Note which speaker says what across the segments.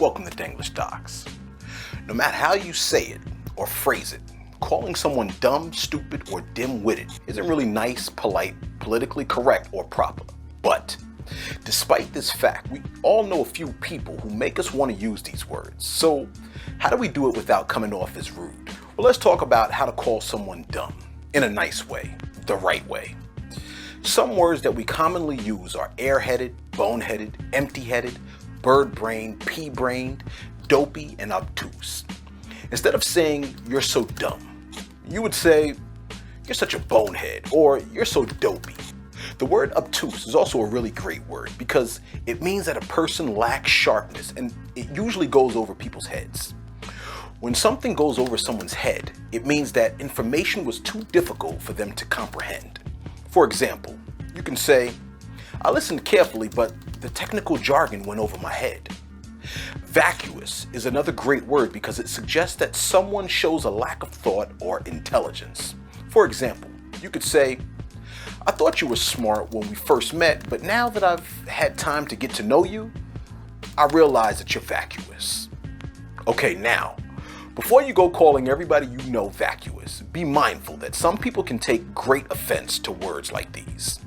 Speaker 1: Welcome to Denglisch Docs. No matter how you say it or phrase it, calling someone dumb, stupid, or dim-witted isn't really nice, polite, politically correct, or proper. But despite this fact, we all know a few people who make us want to use these words. So how do we do it without coming off as rude? Well, let's talk about how to call someone dumb in a nice way, the right way. Some words that we commonly use are airheaded, boneheaded, empty-headed, birdbrained, pea-brained, dopey, and obtuse. Instead of saying, "You're so dumb," you would say, "You're such a bonehead," or "You're so dopey." The word obtuse is also a really great word because it means that a person lacks sharpness, and it usually goes over people's heads. When something goes over someone's head, it means that information was too difficult for them to comprehend. For example, you can say, "I listened carefully, but the technical jargon went over my head." Vacuous is another great word because it suggests that someone shows a lack of thought or intelligence. For example, you could say, "I thought you were smart when we first met, but now that I've had time to get to know you, I realize that you're vacuous." Okay, now, before you go calling everybody you know vacuous, be mindful that some people can take great offense to words like these.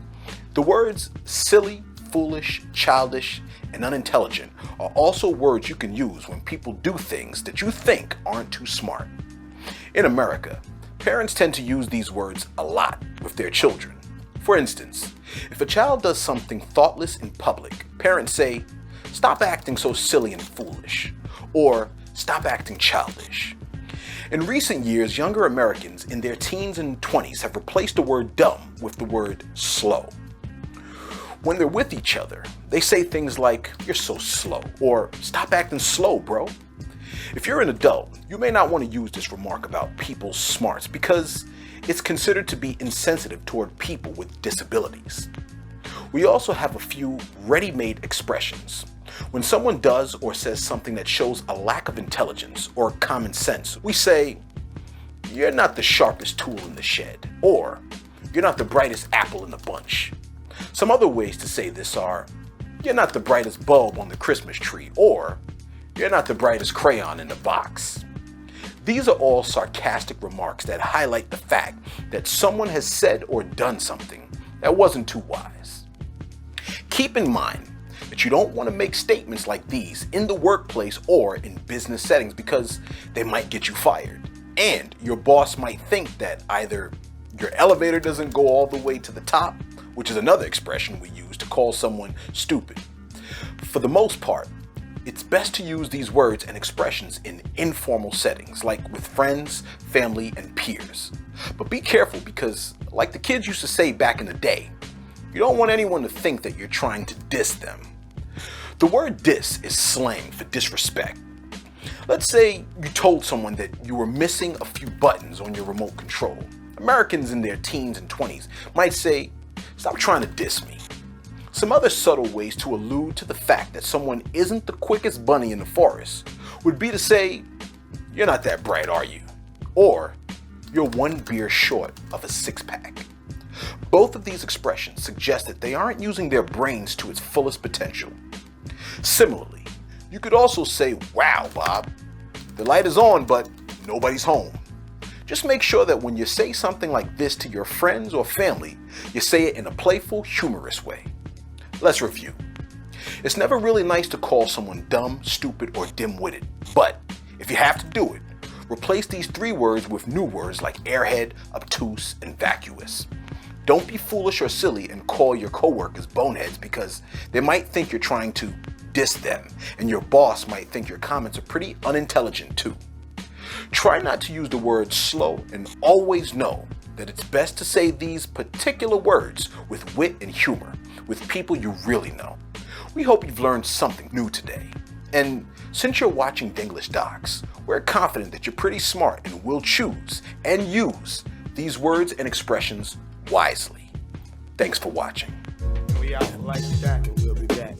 Speaker 1: The words silly, foolish, childish, and unintelligent are also words you can use when people do things that you think aren't too smart. In America, parents tend to use these words a lot with their children. For instance, if a child does something thoughtless in public, parents say, "Stop acting so silly and foolish," or "Stop acting childish." In recent years, younger Americans in their teens and 20s have replaced the word dumb with the word slow. When they're with each other, they say things like, "You're so slow," or "Stop acting slow, bro." If you're an adult, you may not want to use this remark about people's smarts because it's considered to be insensitive toward people with disabilities. We also have a few ready-made expressions. When someone does or says something that shows a lack of intelligence or common sense, we say, "You're not the sharpest tool in the shed," or "You're not the brightest apple in the bunch." Some other ways to say this are, "You're not the brightest bulb on the Christmas tree," or "You're not the brightest crayon in the box." These are all sarcastic remarks that highlight the fact that someone has said or done something that wasn't too wise. Keep in mind that you don't want to make statements like these in the workplace or in business settings because they might get you fired. And your boss might think that either your elevator doesn't go all the way to the top, which is another expression we use to call someone stupid. For the most part, it's best to use these words and expressions in informal settings, like with friends, family, and peers. But be careful because, like the kids used to say back in the day, you don't want anyone to think that you're trying to diss them. The word diss is slang for disrespect. Let's say you told someone that you were missing a few buttons on your remote control. Americans in their teens and 20s might say, "Stop trying to diss me." Some other subtle ways to allude to the fact that someone isn't the quickest bunny in the forest would be to say, "You're not that bright, are you?" Or, "You're one beer short of a six-pack." Both of these expressions suggest that they aren't using their brains to its fullest potential. Similarly, you could also say, "Wow, Bob, the light is on, but nobody's home." Just make sure that when you say something like this to your friends or family, you say it in a playful, humorous way. Let's review. It's never really nice to call someone dumb, stupid, or dim-witted, but if you have to do it, replace these three words with new words like airhead, obtuse, and vacuous. Don't be foolish or silly and call your coworkers boneheads because they might think you're trying to diss them, and your boss might think your comments are pretty unintelligent too. Try not to use the word slow, and always know that it's best to say these particular words with wit and humor with people you really know. We hope you've learned something new today. And since you're watching Denglisch Docs, we're confident that you're pretty smart and will choose and use these words and expressions wisely. Thanks for watching.
Speaker 2: We out like that, and we'll be back.